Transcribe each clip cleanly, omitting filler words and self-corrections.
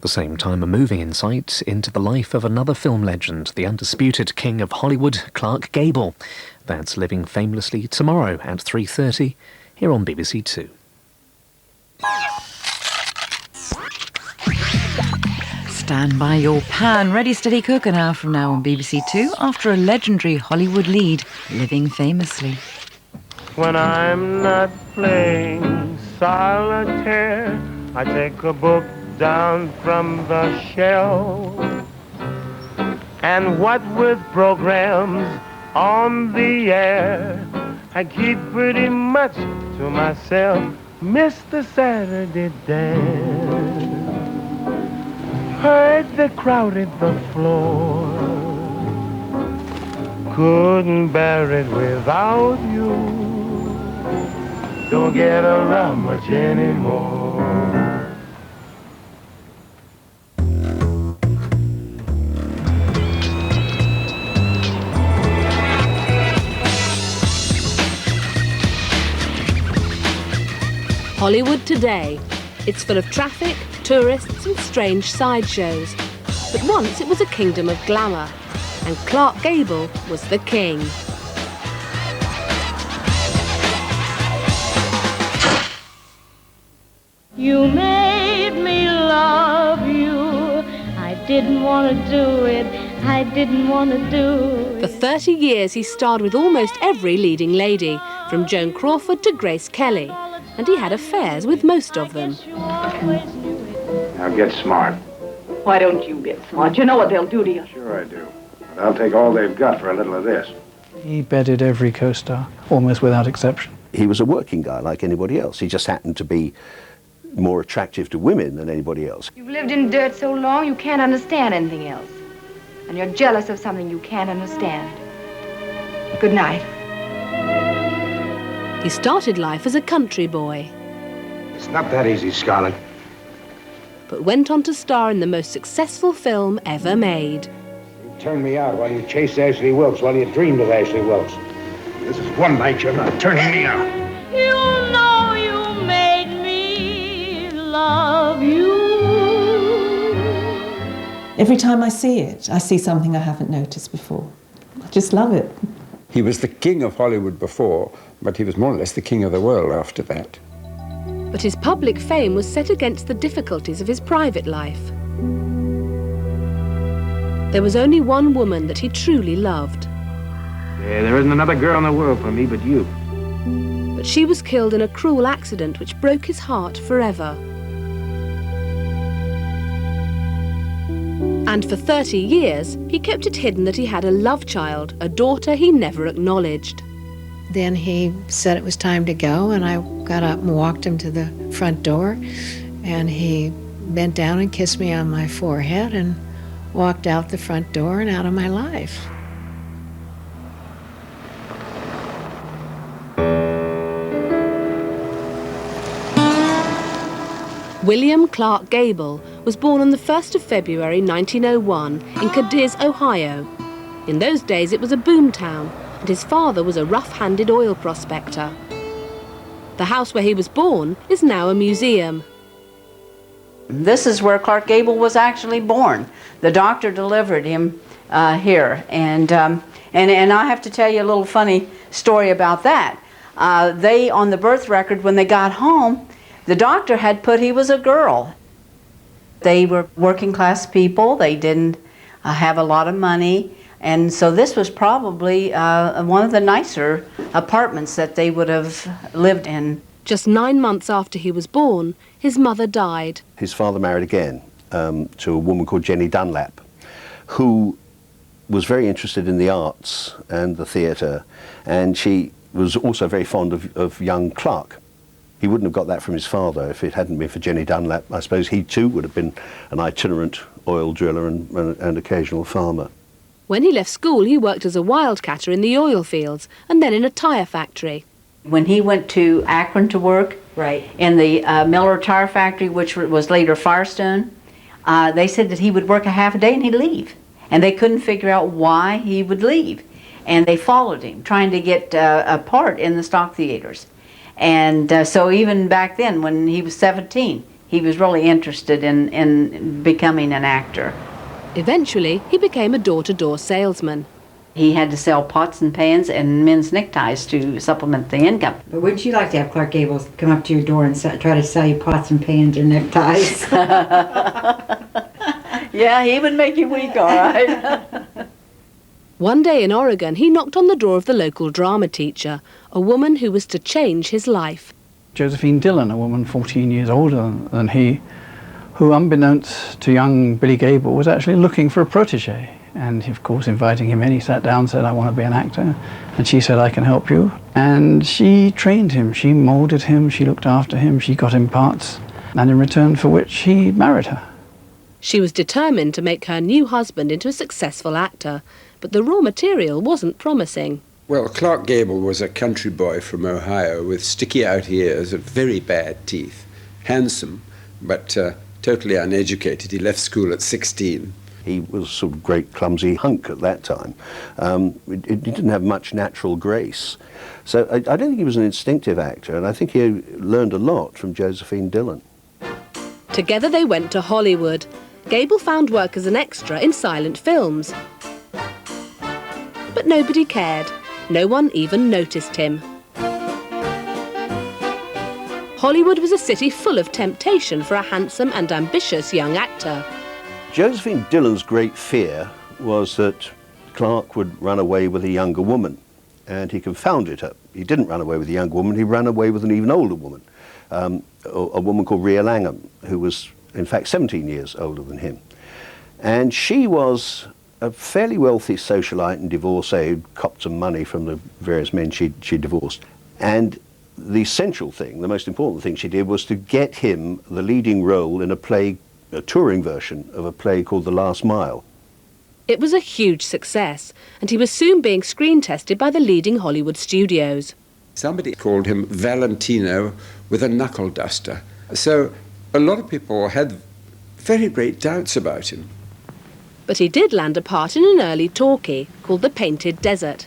The same time, a moving insight into the life of another film legend, the undisputed king of Hollywood, Clark Gable. That's living famously tomorrow at 3:30 here on BBC Two. Stand by your pan. Ready, steady, cook, an hour from now on BBC Two after a legendary Hollywood lead, living famously. When I'm not playing solitaire, I take a book down from the shelf, and what with programs on the air, I keep pretty much to myself. Mr. Saturday Dance, heard they crowded the floor, couldn't bear it without you, don't get around much anymore. Hollywood today. It's full of traffic, tourists and strange sideshows. But once it was a kingdom of glamour, and Clark Gable was the king. You made me love you. I didn't want to do it. I didn't want to do it. For 30 years he starred with almost every leading lady, from Joan Crawford to Grace Kelly. And he had affairs with most of them. Now get smart. Why don't you get smart? You know what they'll do to you. Sure I do. But I'll take all they've got for a little of this. He bedded every co-star, almost without exception. He was a working guy like anybody else. He just happened to be more attractive to women than anybody else. You've lived in dirt so long you can't understand anything else. And you're jealous of something you can't understand. Good night. He started life as a country boy. It's not that easy, Scarlett. But went on to star in the most successful film ever made. You turned me out while you chased Ashley Wilkes, while you dreamed of Ashley Wilkes. This is one night you're not turning me out. You know you made me love you. Every time I see it, I see something I haven't noticed before. I just love it. He was the king of Hollywood before, but he was more or less the king of the world after that. But his public fame was set against the difficulties of his private life. There was only one woman that he truly loved. Yeah, there isn't another girl in the world for me but you. But she was killed in a cruel accident which broke his heart forever. And for 30 years, he kept it hidden that he had a love child, a daughter he never acknowledged. Then he said it was time to go, and I got up and walked him to the front door, and he bent down and kissed me on my forehead and walked out the front door and out of my life. William Clark Gable was born on the 1st of February 1901 in Cadiz, Ohio. In those days it was a boom town, and his father was a rough-handed oil prospector. The house where he was born is now a museum. This is where Clark Gable was actually born. The doctor delivered him here, and I have to tell you a little funny story about that. They, on the birth record, when they got home, the doctor had put he was a girl. They were working class people. They didn't have a lot of money. And so this was probably one of the nicer apartments that they would have lived in. Just 9 months after he was born, his mother died. His father married again to a woman called Jenny Dunlap, who was very interested in the arts and the theatre, and she was also very fond of young Clark. He wouldn't have got that from his father if it hadn't been for Jenny Dunlap. I suppose he too would have been an itinerant oil driller and occasional farmer. When he left school, he worked as a wildcatter in the oil fields and then in a tyre factory. When he went to Akron to work, in the Miller Tire Factory, which was later Firestone, they said that he would work a half a day and he'd leave. And they couldn't figure out why he would leave. And they followed him, trying to get a part in the stock theaters. And so even back then, when he was 17, he was really interested in becoming an actor. Eventually, he became a door-to-door salesman. He had to sell pots and pans and men's neckties to supplement the income. But wouldn't you like to have Clark Gable come up to your door and try to sell you pots and pans or neckties? Yeah, he would make you weak, all right. One day in Oregon, he knocked on the door of the local drama teacher, a woman who was to change his life. Josephine Dillon, a woman 14 years older than he, who, unbeknownst to young Billy Gable, was actually looking for a protege. And, of course, inviting him in, he sat down and said, "I want to be an actor." And she said, "I can help you." And she trained him, she moulded him, she looked after him, she got him parts, and in return for which he married her. She was determined to make her new husband into a successful actor, but the raw material wasn't promising. Well, Clark Gable was a country boy from Ohio with sticky out ears and very bad teeth. Handsome, but totally uneducated. He left school at 16. He was a sort of great clumsy hunk at that time. He didn't have much natural grace. So I don't think he was an instinctive actor, and I think he learned a lot from Josephine Dillon. Together they went to Hollywood. Gable found work as an extra in silent films. But nobody cared. No one even noticed him. Hollywood was a city full of temptation for a handsome and ambitious young actor. Josephine Dillon's great fear was that Clark would run away with a younger woman, and he confounded her. He didn't run away with a younger woman, he ran away with an even older woman, a woman called Rhea Langham, who was in fact 17 years older than him. And she was a fairly wealthy socialite and divorcee who'd copped some money from the various men she divorced. And the essential thing, the most important thing she did, was to get him the leading role in a play, a touring version of a play called The Last Mile. It was a huge success, and he was soon being screen tested by the leading Hollywood studios. Somebody called him Valentino with a knuckle duster. So a lot of people had very great doubts about him. But he did land a part in an early talkie called The Painted Desert.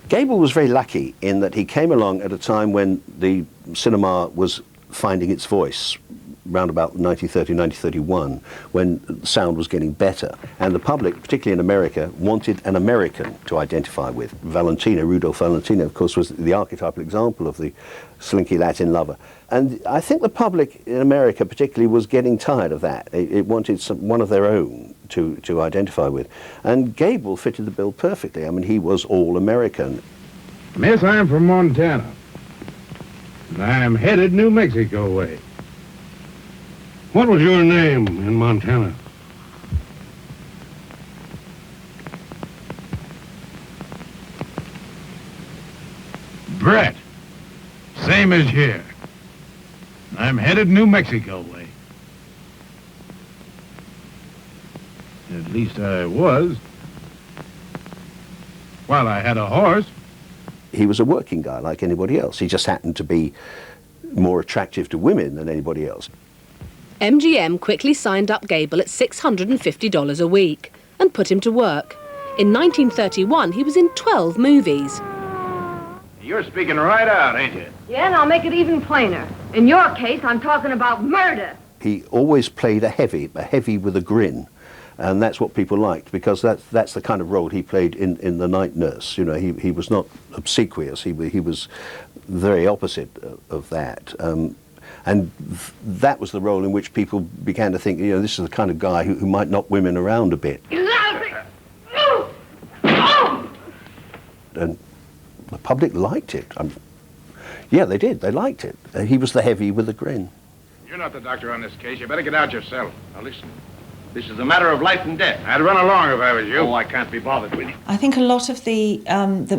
Gable was very lucky in that he came along at a time when the cinema was finding its voice, round about 1930, 1931, when sound was getting better. And the public, particularly in America, wanted an American to identify with. Valentino, Rudolph Valentino, of course, was the archetypal example of the slinky Latin lover. And I think the public in America particularly was getting tired of that. It wanted one of their own to identify with. And Gable fitted the bill perfectly. I mean, he was all American. Miss, I'm from Montana. And I'm headed New Mexico way. What was your name in Montana? Brett. Same as here. I'm headed New Mexico way. At least I was. While I had a horse. He was a working guy like anybody else. He just happened to be more attractive to women than anybody else. MGM quickly signed up Gable at $650 a week and put him to work. In 1931, he was in 12 movies. You're speaking right out, ain't you? Yeah, and I'll make it even plainer. In your case, I'm talking about murder. He always played a heavy with a grin. And that's what people liked, because that's the kind of role he played in The Night Nurse. You know, he was not obsequious. He was very opposite of that. And that was the role in which people began to think, you know, this is the kind of guy who might knock women around a bit. And the public liked it. Yeah, they did. They liked it. He was the heavy with a grin. You're not the doctor on this case. You better get out yourself. Now listen. This is a matter of life and death. I'd run along if I was you. Oh, I can't be bothered with you. I think a lot of the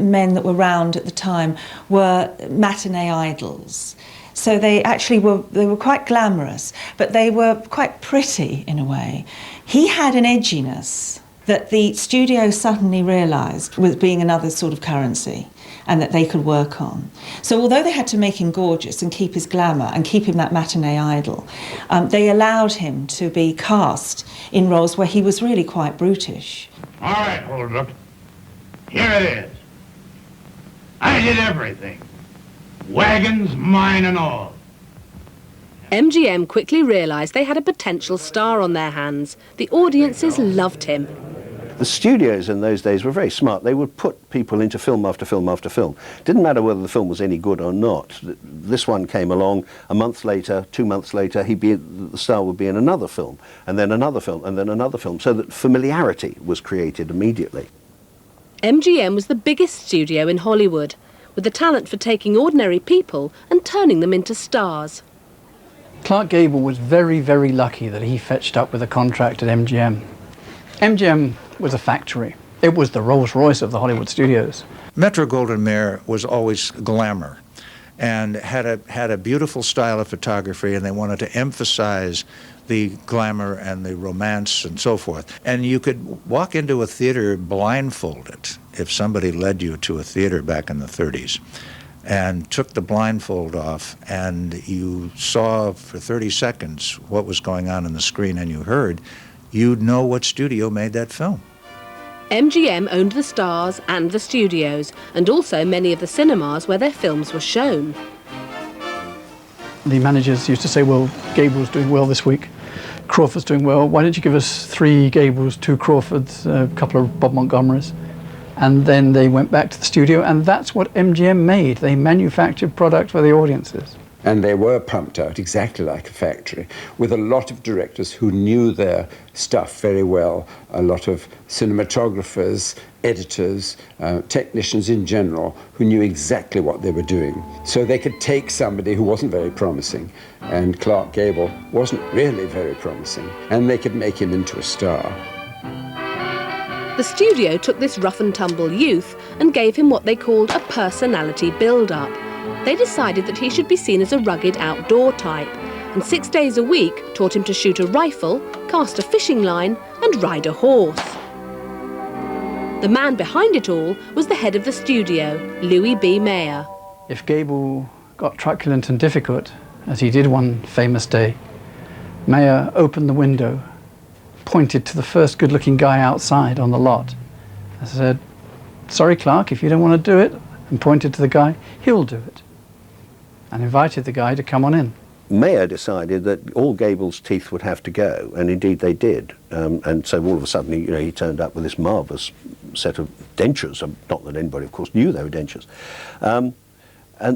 men that were around at the time were matinee idols. So they actually were quite glamorous, but they were quite pretty in a way. He had an edginess that the studio suddenly realised was being another sort of currency and that they could work on. So although they had to make him gorgeous and keep his glamour and keep him that matinee idol, they allowed him to be cast in roles where he was really quite brutish. All right, Holbrook. Here it is. I did everything. Wagons, mine and all. MGM quickly realised they had a potential star on their hands. The audiences loved him. The studios in those days were very smart. They would put people into film after film after film. Didn't matter whether the film was any good or not. This one came along, a month later, 2 months later, the star would be in another film, and then another film, and then another film, so that familiarity was created immediately. MGM was the biggest studio in Hollywood, with the talent for taking ordinary people and turning them into stars. Clark Gable was very, very lucky that he fetched up with a contract at MGM. MGM was a factory. It was the Rolls-Royce of the Hollywood studios. Metro-Goldwyn-Mayer was always glamour and had a beautiful style of photography, and they wanted to emphasize the glamour and the romance and so forth. And you could walk into a theater blindfolded if somebody led you to a theater back in the 30s and took the blindfold off, and you saw for 30 seconds what was going on the screen, and you heard, you'd know what studio made that film. MGM owned the stars and the studios, and also many of the cinemas where their films were shown. The managers used to say, well, Gable's doing well this week, Crawford's doing well, why don't you give us 3 Gables, 2 Crawfords, a couple of Bob Montgomerys? And then they went back to the studio, and that's what MGM made. They manufactured product for the audiences. And they were pumped out exactly like a factory, with a lot of directors who knew their stuff very well, a lot of cinematographers, editors, technicians in general, who knew exactly what they were doing. So they could take somebody who wasn't very promising, and Clark Gable wasn't really very promising, and they could make him into a star. The studio took this rough-and-tumble youth and gave him what they called a personality build-up. They decided that he should be seen as a rugged outdoor type, and 6 days a week taught him to shoot a rifle, cast a fishing line, and ride a horse. The man behind it all was the head of the studio, Louis B. Mayer. If Gable got truculent and difficult, as he did one famous day, Mayer opened the window, pointed to the first good-looking guy outside on the lot, and said, "Sorry, Clark, if you don't want to do it," and pointed to the guy, "He'll do it," and invited the guy to come on in. Mayer decided that all Gable's teeth would have to go, and indeed they did. And so all of a sudden, he turned up with this marvellous set of dentures. Not that anybody, of course, knew they were dentures. And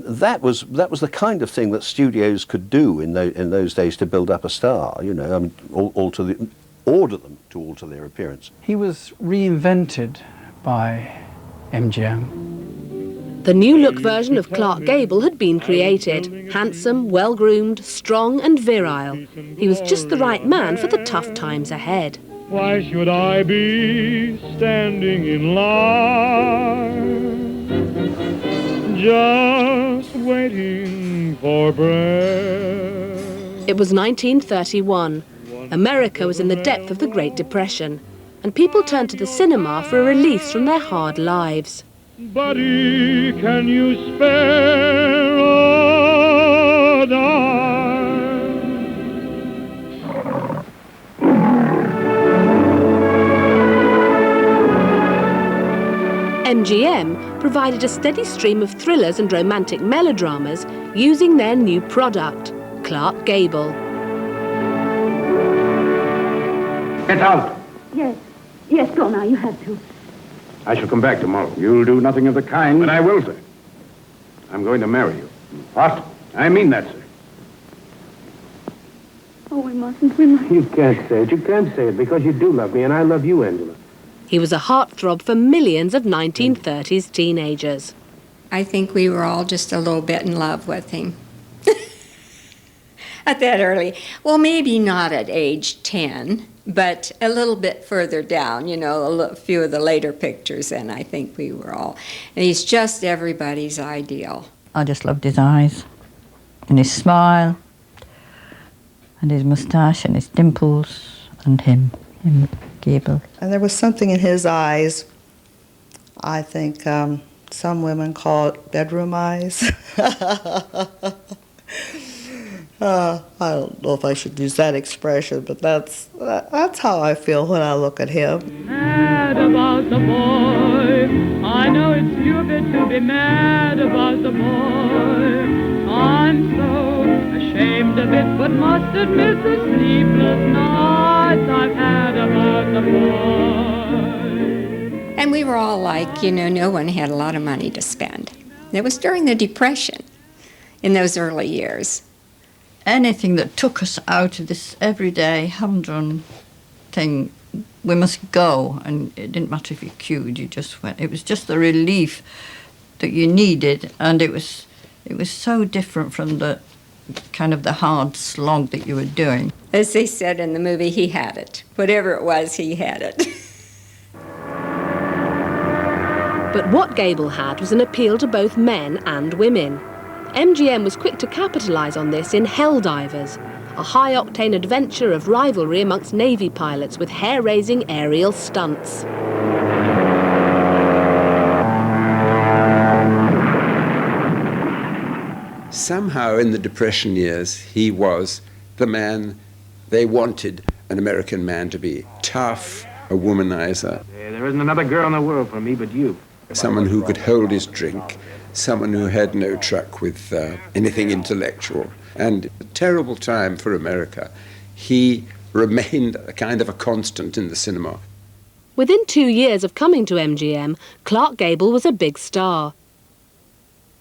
that was the kind of thing that studios could do in those days to build up a star. Order them to alter their appearance. He was reinvented by MGM. The new-look version of Clark Gable had been created. Handsome, well-groomed, strong and virile. He was just the right man for the tough times ahead. Why should I be standing in line, just waiting for breath? It was 1931. America was in the depth of the Great Depression, and people turned to the cinema for a release from their hard lives. Buddy, can you spare a dime? MGM provided a steady stream of thrillers and romantic melodramas using their new product, Clark Gable. Get out! Yes. Yes, go now. You have to. I shall come back tomorrow. You'll do nothing of the kind. But I will, sir. I'm going to marry you. What? I mean that, sir. Oh, we mustn't. We mustn't. You can't say it. You can't say it because you do love me, and I love you, Angela. He was a heartthrob for millions of 1930s teenagers. I think we were all just a little bit in love with him. At that early. Well, maybe not at age 10, but a little bit further down, a few of the later pictures, and I think we were all. And he's just everybody's ideal. I just loved his eyes and his smile and his moustache and his dimples and him, Gable. And there was something in his eyes, I think some women call it bedroom eyes. I don't know if I should use that expression, but that's how I feel when I look at him. Mad about the boy. I know it's stupid to be mad about the boy. I'm so ashamed of it, but must admit the sleepless nights I've had about the boy. And we were all like, no one had a lot of money to spend. It was during the Depression in those early years. Anything that took us out of this everyday, humdrum thing, we must go. And it didn't matter if you queued, you just went. It was just the relief that you needed, and it was so different from the kind of the hard slog that you were doing. As they said in the movie, he had it. Whatever it was, he had it. But what Gable had was an appeal to both men and women. MGM was quick to capitalise on this in Helldivers, a high-octane adventure of rivalry amongst Navy pilots with hair-raising aerial stunts. Somehow in the Depression years, he was the man they wanted an American man to be. Tough, a womanizer. There isn't another girl in the world for me but you. Someone who could hold his drink, someone who had no truck with anything intellectual. And a terrible time for America. He remained a kind of a constant in the cinema. Within 2 years of coming to MGM, Clark Gable was a big star.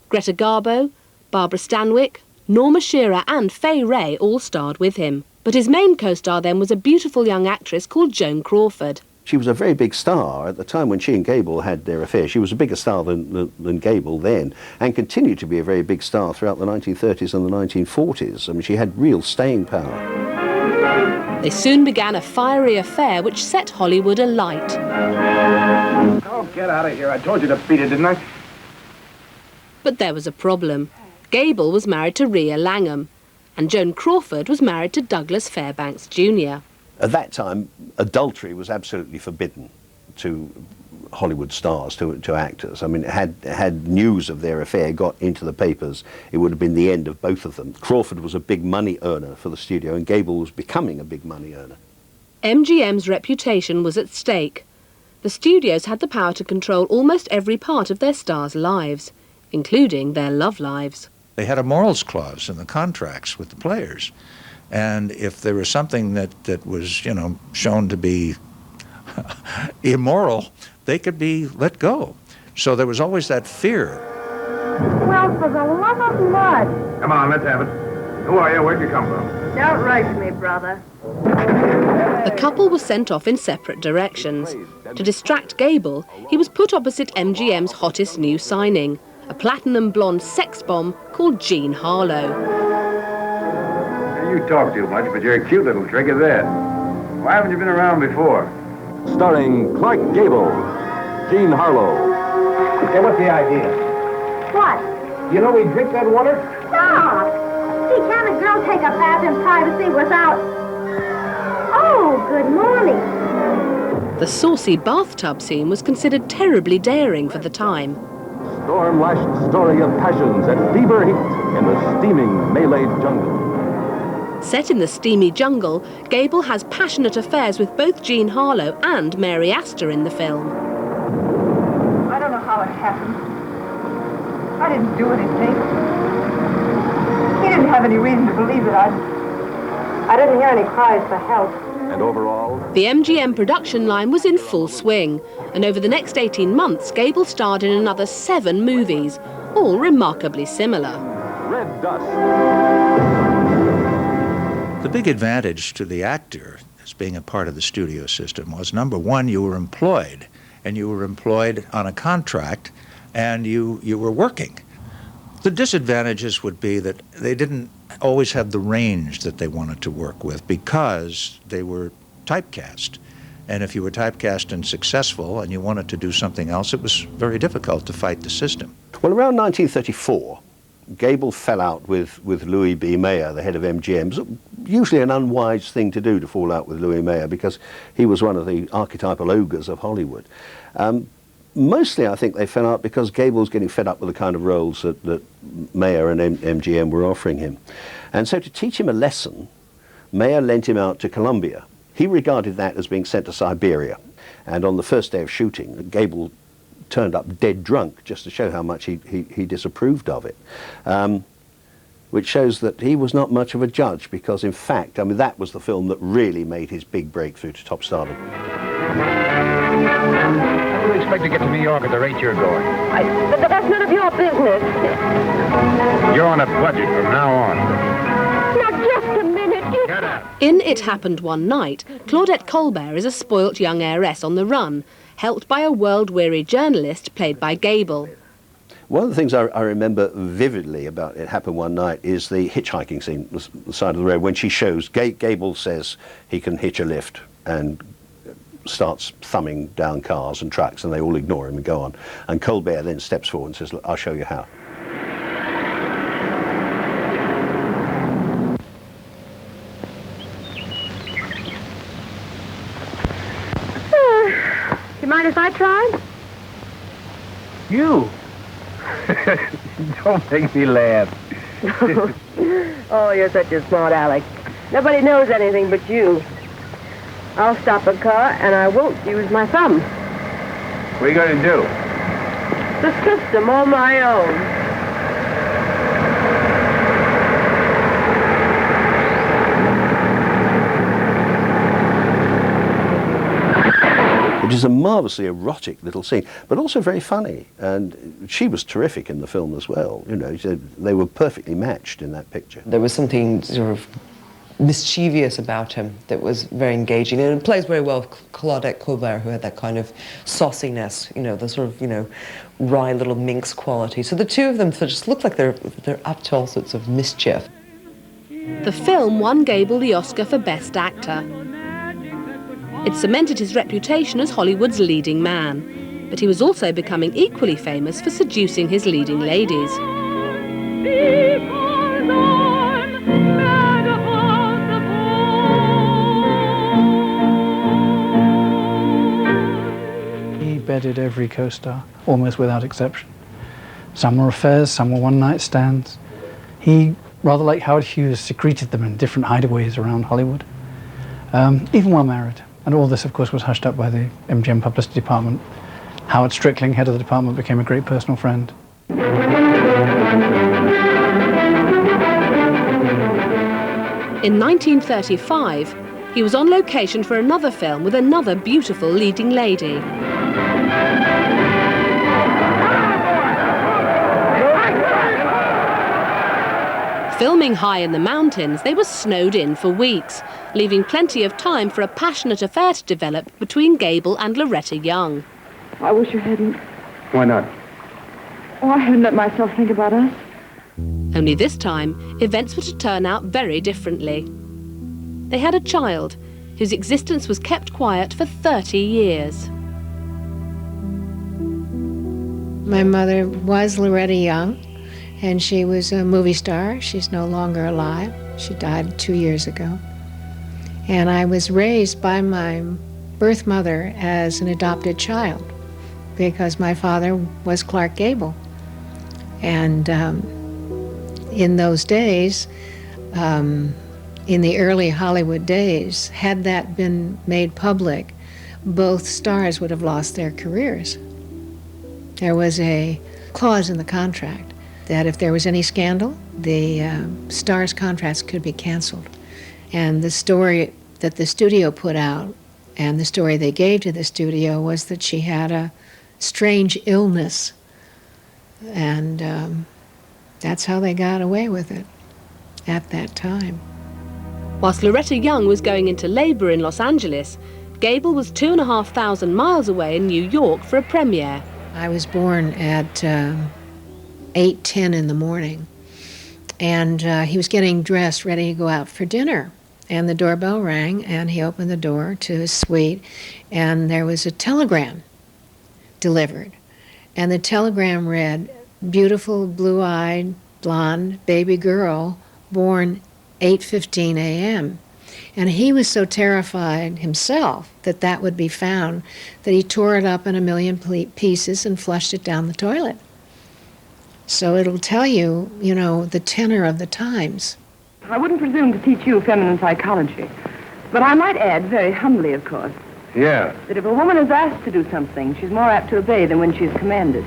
Greta Garbo, Barbara Stanwyck, Norma Shearer and Fay Wray all starred with him. But his main co-star then was a beautiful young actress called Joan Crawford. She was a very big star at the time when she and Gable had their affair. She was a bigger star than Gable then, and continued to be a very big star throughout the 1930s and the 1940s. I mean, she had real staying power. They soon began a fiery affair which set Hollywood alight. Oh, get out of here. I told you to beat it, didn't I? But there was a problem. Gable was married to Rhea Langham, and Joan Crawford was married to Douglas Fairbanks Jr. At that time, adultery was absolutely forbidden to Hollywood stars, to actors. I mean, had news of their affair got into the papers, it would have been the end of both of them. Crawford was a big money earner for the studio, and Gable was becoming a big money earner. MGM's reputation was at stake. The studios had the power to control almost every part of their stars' lives, including their love lives. They had a morals clause in the contracts with the players. And if there was something that was, shown to be immoral, they could be let go. So there was always that fear. Well, for the love of mud. Come on, let's have it. Who are you? Where'd you come from? Don't rush me, brother. The couple was sent off in separate directions. To distract Gable, he was put opposite MGM's hottest new signing, a platinum blonde sex bomb called Jean Harlow. You talk too much, but you're a cute little trick at that. Why haven't you been around before? Starring Clark Gable, Jean Harlow. Okay, what's the idea? What? You know we drink that water? Stop! See, can't a girl take a bath in privacy without... Oh, good morning. The saucy bathtub scene was considered terribly daring for the time. Storm-lashed story of passions at fever heat in the steaming Malay jungle. Set in the steamy jungle, Gable has passionate affairs with both Jean Harlow and Mary Astor in the film. I don't know how it happened. I didn't do anything. He didn't have any reason to believe it. I didn't hear any cries for help. And overall, the MGM production line was in full swing, and over the next 18 months, Gable starred in another 7 movies, all remarkably similar. Red Dust. The big advantage to the actor as being a part of the studio system was, number one, you were employed, and you were employed on a contract, and you were working. The disadvantages would be that they didn't always have the range that they wanted to work with because they were typecast. And if you were typecast and successful and you wanted to do something else, it was very difficult to fight the system. Well, around 1934, Gable fell out with Louis B. Mayer, the head of MGM. It was usually an unwise thing to do, to fall out with Louis Mayer, because he was one of the archetypal ogres of Hollywood. Mostly, I think they fell out because Gable was getting fed up with the kind of roles that Mayer and MGM were offering him. And so to teach him a lesson, Mayer lent him out to Colombia. He regarded that as being sent to Siberia. And on the first day of shooting, Gable turned up dead drunk, just to show how much he disapproved of it. which shows that he was not much of a judge, because in fact, I mean, that was the film that really made his big breakthrough to top stardom. How do you expect to get to New York at the rate you're going? But that's none of your business. You're on a budget from now on. Now, just a minute. Get out. In It Happened One Night, Claudette Colbert is a spoilt young heiress on the run, helped by a world-weary journalist played by Gable. One of the things I remember vividly about It Happened One Night is the hitchhiking scene, the side of the road, when she shows, Gable says he can hitch a lift and starts thumbing down cars and trucks, and they all ignore him and go on. And Colbert then steps forward and says, "Look, I'll show you how." You mind if I try? You? Don't make me laugh. Oh, you're such a smart aleck. Nobody knows anything but you. I'll stop a car, and I won't use my thumb. What are you going to do? The system on my own. It is a marvellously erotic little scene, but also very funny. And she was terrific in the film as well. You know, they were perfectly matched in that picture. There was something sort of mischievous about him that was very engaging, and it plays very well with Claudette Colbert, who had that kind of sauciness, you know, the sort of, you know, wry little minx quality. So the two of them just look like they're up to all sorts of mischief. The film won Gable the Oscar for Best Actor. It cemented his reputation as Hollywood's leading man, but he was also becoming equally famous for seducing his leading ladies. He bedded every co-star, almost without exception. Some were affairs, some were one-night stands. He, rather like Howard Hughes, secreted them in different hideaways around Hollywood, even while married. And all this, of course, was hushed up by the MGM publicity department. Howard Strickling, head of the department, became a great personal friend. In 1935, he was on location for another film with another beautiful leading lady. Filming high in the mountains, they were snowed in for weeks, leaving plenty of time for a passionate affair to develop between Gable and Loretta Young. I wish you hadn't. Why not? Oh, I haven't let myself think about us. Only this time, events were to turn out very differently. They had a child, whose existence was kept quiet for 30 years. My mother was Loretta Young, and she was a movie star. She's no longer alive. She died 2 years ago. And I was raised by my birth mother as an adopted child because my father was Clark Gable. And in those days, in the early Hollywood days, had that been made public, both stars would have lost their careers. There was a clause in the contract that if there was any scandal, the stars' contracts could be canceled. And the story that the studio put out and the story they gave to the studio was that she had a strange illness. And that's how they got away with it at that time. Whilst Loretta Young was going into labor in Los Angeles, Gable was 2,500 miles away in New York for a premiere. I was born at 8:10 in the morning, and he was getting dressed, ready to go out for dinner. And the doorbell rang, and he opened the door to his suite, and there was a telegram delivered. And the telegram read, "Beautiful, blue-eyed, blonde baby girl, born 8:15 a.m." And he was so terrified himself that that would be found that he tore it up in a million pieces and flushed it down the toilet. So it'll tell you, you know, the tenor of the times. I wouldn't presume to teach you feminine psychology, but I might add, very humbly, of course, Yeah. that if a woman is asked to do something, she's more apt to obey than when she's commanded.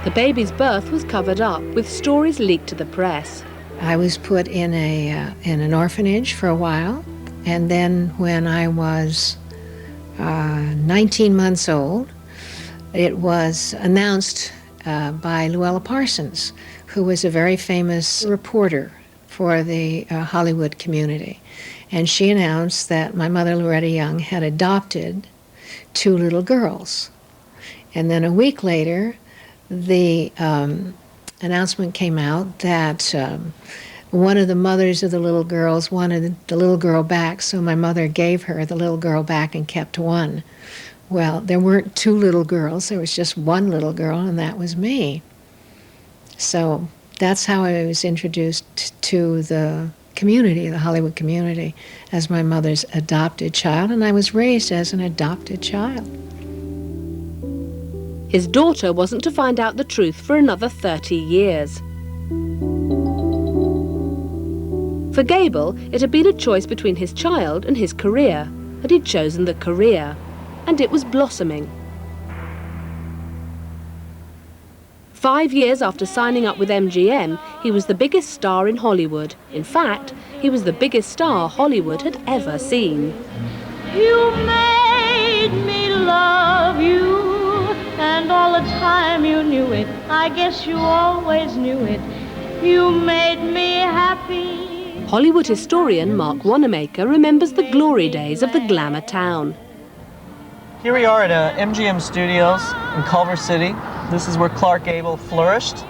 The baby's birth was covered up, with stories leaked to the press. I was put in an orphanage for a while, and then when I was 19 months old, it was announced by Luella Parsons, who was a very famous reporter for the Hollywood community. And she announced that my mother, Loretta Young, had adopted 2 little girls. And then a week later, the announcement came out that one of the mothers of the little girls wanted the little girl back, so my mother gave her the little girl back and kept one. Well, there weren't 2 little girls, there was just 1 little girl, and that was me. So that's how I was introduced to the community, the Hollywood community, as my mother's adopted child, and I was raised as an adopted child. His daughter wasn't to find out the truth for another 30 years. For Gable, it had been a choice between his child and his career, and he'd chosen the career, and it was blossoming. 5 years after signing up with MGM, he was the biggest star in Hollywood. In fact, he was the biggest star Hollywood had ever seen. You made me love you, and all the time you knew it. I guess you always knew it. You made me happy. Hollywood historian Mark Wanamaker remembers the glory days of the glamour town. Here we are at MGM Studios in Culver City. This is where Clark Gable flourished.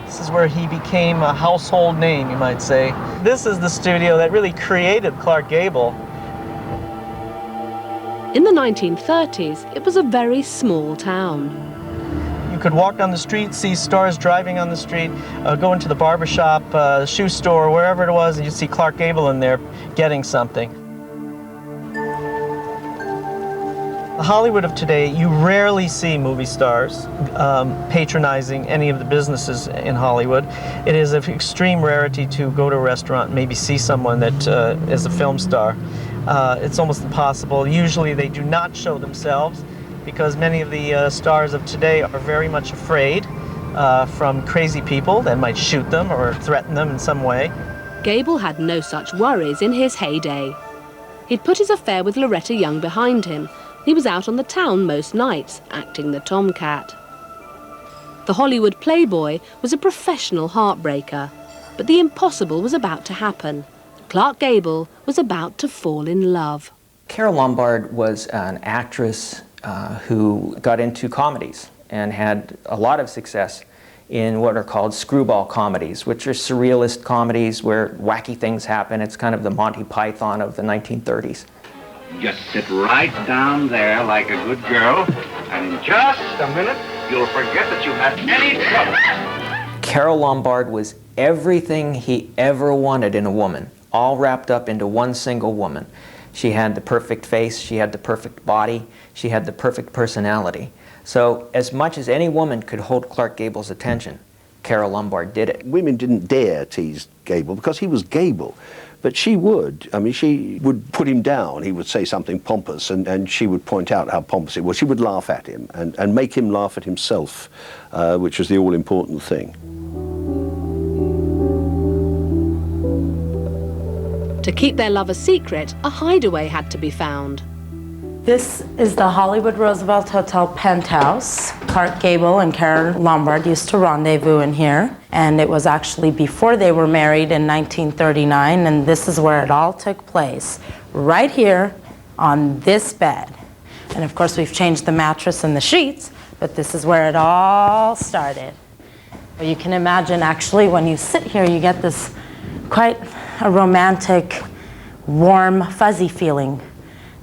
This is where he became a household name, you might say. This is the studio that really created Clark Gable. In the 1930s, it was a very small town. You could walk down the street, see stars driving on the street, go into the barber shop, shoe store, wherever it was, and you'd see Clark Gable in there getting something. The Hollywood of today, you rarely see movie stars patronizing any of the businesses in Hollywood. It is of extreme rarity to go to a restaurant and maybe see someone that is a film star. It's almost impossible. Usually they do not show themselves because many of the stars of today are very much afraid from crazy people that might shoot them or threaten them in some way. Gable had no such worries in his heyday. He'd put his affair with Loretta Young behind him. He was out on the town most nights, acting the tomcat. The Hollywood playboy was a professional heartbreaker, but the impossible was about to happen. Clark Gable was about to fall in love. Carole Lombard was an actress who got into comedies and had a lot of success in what are called screwball comedies, which are surrealist comedies where wacky things happen. It's kind of the Monty Python of the 1930s. Just sit right down there like a good girl, and in just a minute, you'll forget that you had any trouble. Carole Lombard was everything he ever wanted in a woman, all wrapped up into one single woman. She had the perfect face, she had the perfect body, she had the perfect personality. So as much as any woman could hold Clark Gable's attention, Carole Lombard did it. Women didn't dare tease Gable because he was Gable. But she would. I mean, she would put him down. He would say something pompous, and she would point out how pompous it was. She would laugh at him and make him laugh at himself, which was the all-important thing. To keep their love a secret, a hideaway had to be found. This is the Hollywood Roosevelt Hotel penthouse. Clark Gable and Carole Lombard used to rendezvous in here, and it was actually before they were married in 1939, and this is where it all took place, right here on this bed. And of course we've changed the mattress and the sheets, but this is where it all started. You can imagine actually when you sit here you get this quite a romantic, warm, fuzzy feeling.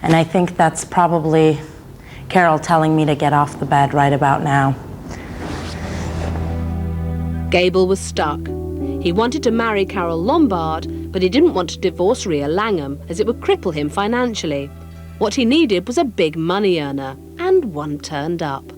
And I think that's probably Carole telling me to get off the bed right about now. Gable was stuck. He wanted to marry Carole Lombard, but he didn't want to divorce Rhea Langham, as it would cripple him financially. What he needed was a big money earner, and one turned up.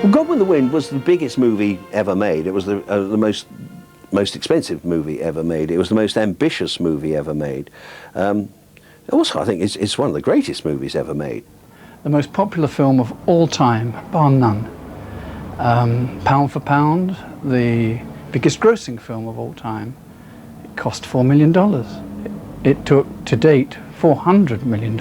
Well, Gone with the Wind was the biggest movie ever made. It was the most expensive movie ever made. It was the most ambitious movie ever made. Also, I think it's one of the greatest movies ever made. The most popular film of all time, bar none. Pound for pound, the biggest grossing film of all time. It cost $4 million. It took, to date, $400 million.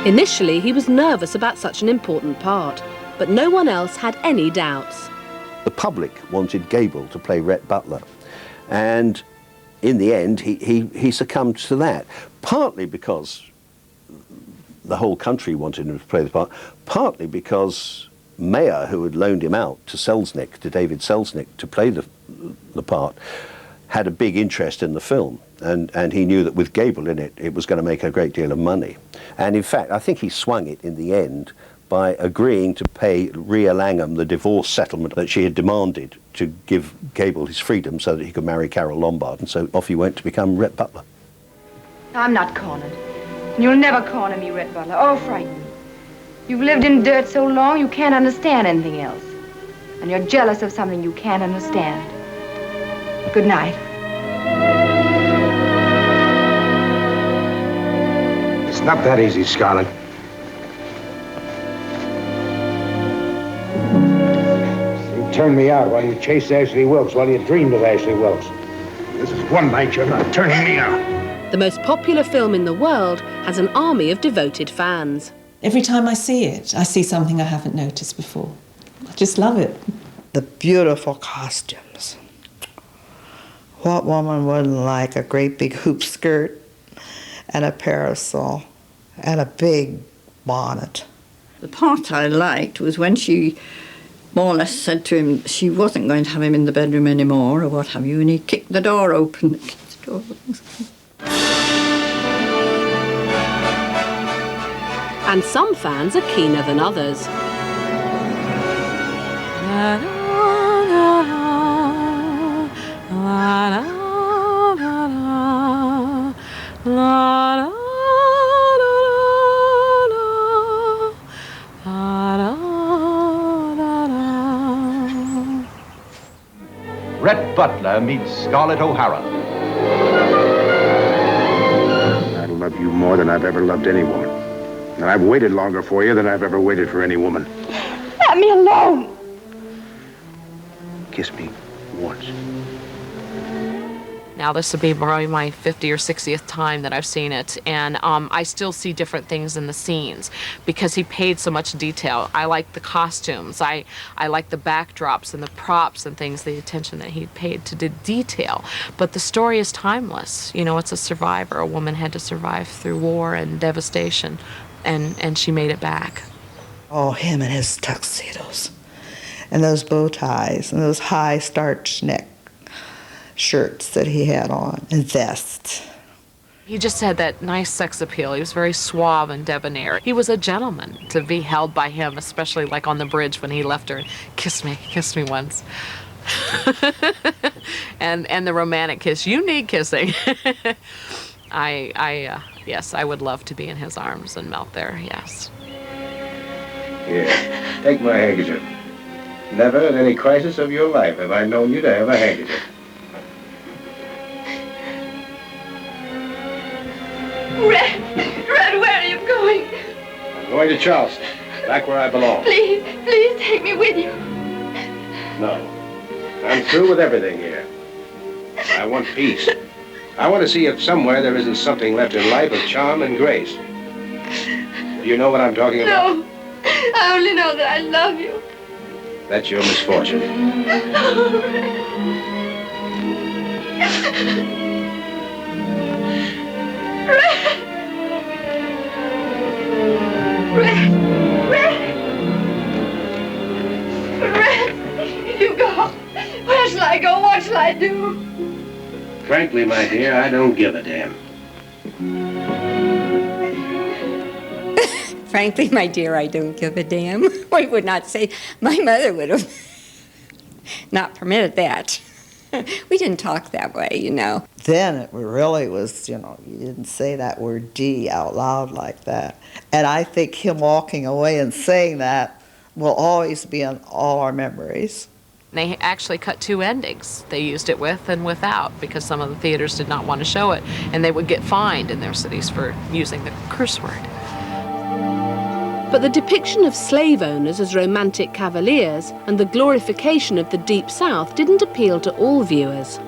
Initially, he was nervous about such an important part, but no one else had any doubts. The public wanted Gable to play Rhett Butler, and in the end he succumbed to that, partly because the whole country wanted him to play the part, partly because Mayer, who had loaned him out to Selznick, to David Selznick, to play the part, had a big interest in the film, and he knew that with Gable in it, it was going to make a great deal of money. And in fact, I think he swung it in the end by agreeing to pay Rhea Langham the divorce settlement that she had demanded to give Gable his freedom so that he could marry Carole Lombard, and so off he went to become Rhett Butler. I'm not cornered. And you'll never corner me, Rhett Butler, or frighten me. You've lived in dirt so long you can't understand anything else. And you're jealous of something you can't understand. Good night. It's not that easy, Scarlett. You turned me out while you chased Ashley Wilkes, while you dreamed of Ashley Wilkes. This is one night you're not turning me out. The most popular film in the world has an army of devoted fans. Every time I see it, I see something I haven't noticed before. I just love it. The beautiful costumes. What woman wouldn't like a great big hoop skirt and a parasol and a big bonnet? The part I liked was when she more or less said to him she wasn't going to have him in the bedroom anymore or what have you, and he kicked the door open. And some fans are keener than others. Rhett Butler meets Scarlett O'Hara. I love you more than I've ever loved any woman. And I've waited longer for you than I've ever waited for any woman. Let me alone. Kiss me once. Now this will be probably my 50th or 60th time that I've seen it, and I still see different things in the scenes because he paid so much detail. I like the costumes, I like the backdrops and the props and things, the attention that he paid to the detail. But the story is timeless. You know, it's a survivor. A woman had to survive through war and devastation, and she made it back. Oh, him and his tuxedos and those bow ties and those high starched neck shirts that he had on, and vests. He just had that nice sex appeal. He was very suave and debonair. He was a gentleman to be held by him, especially like on the bridge when he left her. Kiss me once. and the romantic kiss. You need kissing. Yes, I would love to be in his arms and melt there, yes. Here, take my handkerchief. Never at any crisis of your life have I known you to have a handkerchief. Red, where are you going? I'm going to Charleston, back where I belong. Please take me with you. No, I'm through with everything here. I want peace. I want to see if somewhere there isn't something left in life of charm and grace. Do you know what I'm talking about? No, I only know that I love you. That's your misfortune. Red, you go. Where shall I go? What shall I do? Frankly, my dear, I don't give a damn. Frankly, my dear, I don't give a damn. I would not say, my mother would have. not permitted that. We didn't talk that way, you know. Then it really was, you know, you didn't say that word D out loud like that. And I think him walking away and saying that will always be in all our memories. They actually cut 2 endings. They used it with and without because some of the theaters did not want to show it, and they would get fined in their cities for using the curse word. But the depiction of slave owners as romantic cavaliers and the glorification of the Deep South didn't appeal to all viewers.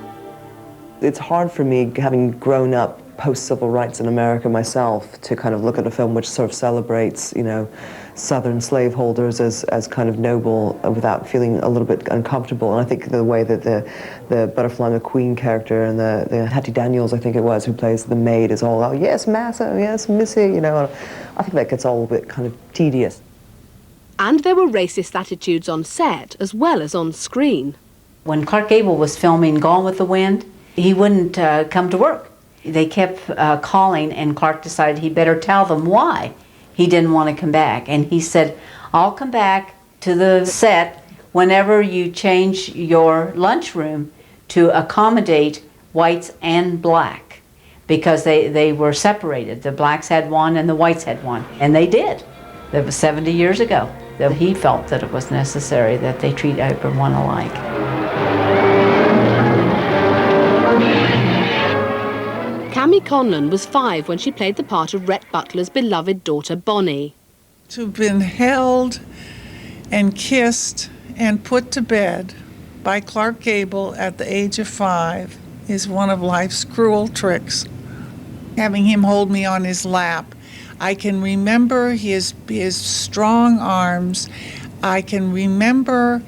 It's hard for me, having grown up post-civil rights in America myself, to kind of look at a film which sort of celebrates, you know, Southern slaveholders as kind of noble without feeling a little bit uncomfortable. And I think the way that the Butterfly McQueen character and the Hattie Daniels, I think it was, who plays the maid, is all, oh, yes, massa, yes, missy, you know. I think that gets all a bit kind of tedious. And there were racist attitudes on set as well as on screen. When Clark Gable was filming Gone with the Wind, he wouldn't come to work. They kept calling, and Clark decided he better tell them why he didn't want to come back. And he said, I'll come back to the set whenever you change your lunchroom to accommodate whites and black, because they were separated. The blacks had one and the whites had one, and they did. That was 70 years ago. That he felt that it was necessary that they treat everyone alike. Cammy Conlon was 5 when she played the part of Rhett Butler's beloved daughter Bonnie. To have been held and kissed and put to bed by Clark Gable at the age of 5 is one of life's cruel tricks. Having him hold me on his lap, I can remember his strong arms. I can remember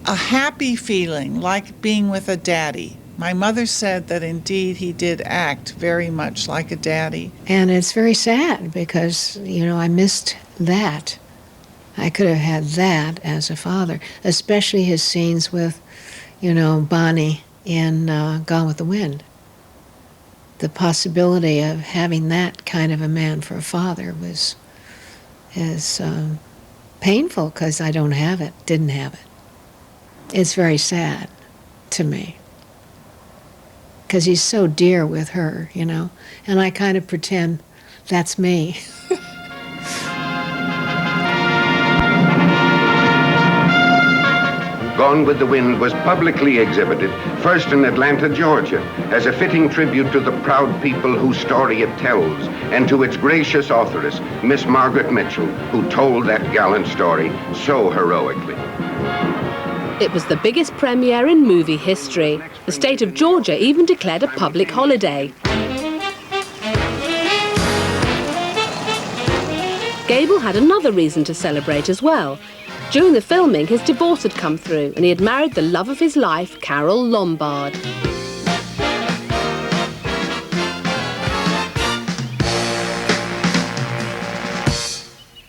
a happy feeling like being with a daddy. My mother said that indeed he did act very much like a daddy. And it's very sad because, you know, I missed that. I could have had that as a father, especially his scenes with, you know, Bonnie in Gone with the Wind. The possibility of having that kind of a man for a father is painful because I don't have it, didn't have it. It's very sad to me because he's so dear with her, you know, and I kind of pretend that's me. Gone with the Wind was publicly exhibited, first in Atlanta, Georgia, as a fitting tribute to the proud people whose story it tells, and to its gracious authoress, Miss Margaret Mitchell, who told that gallant story so heroically. It was the biggest premiere in movie history. The state of Georgia even declared a public holiday. Gable had another reason to celebrate as well. During the filming, his divorce had come through and he had married the love of his life, Carole Lombard.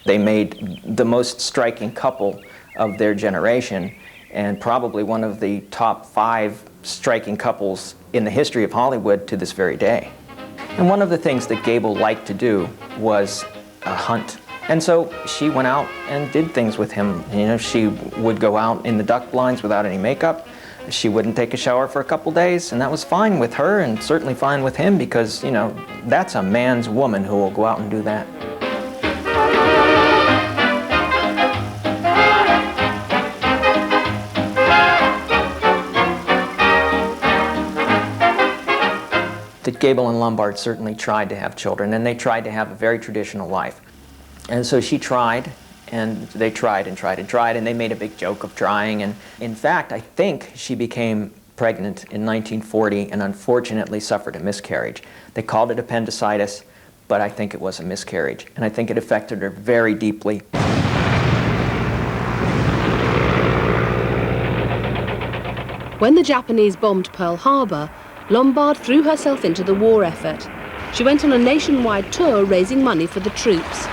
They made the most striking couple of their generation and probably one of the top 5 striking couples in the history of Hollywood to this very day. And one of the things that Gable liked to do was hunt. And so she went out and did things with him. You know, she would go out in the duck blinds without any makeup. She wouldn't take a shower for a couple days, and that was fine with her and certainly fine with him because, you know, that's a man's woman who will go out and do that. That Gable and Lombard certainly tried to have children, and they tried to have a very traditional life. And so she tried, and they tried and tried and tried, and they made a big joke of trying. And in fact, I think she became pregnant in 1940 and unfortunately suffered a miscarriage. They called it appendicitis, but I think it was a miscarriage. And I think it affected her very deeply. When the Japanese bombed Pearl Harbor, Lombard threw herself into the war effort. She went on a nationwide tour raising money for the troops.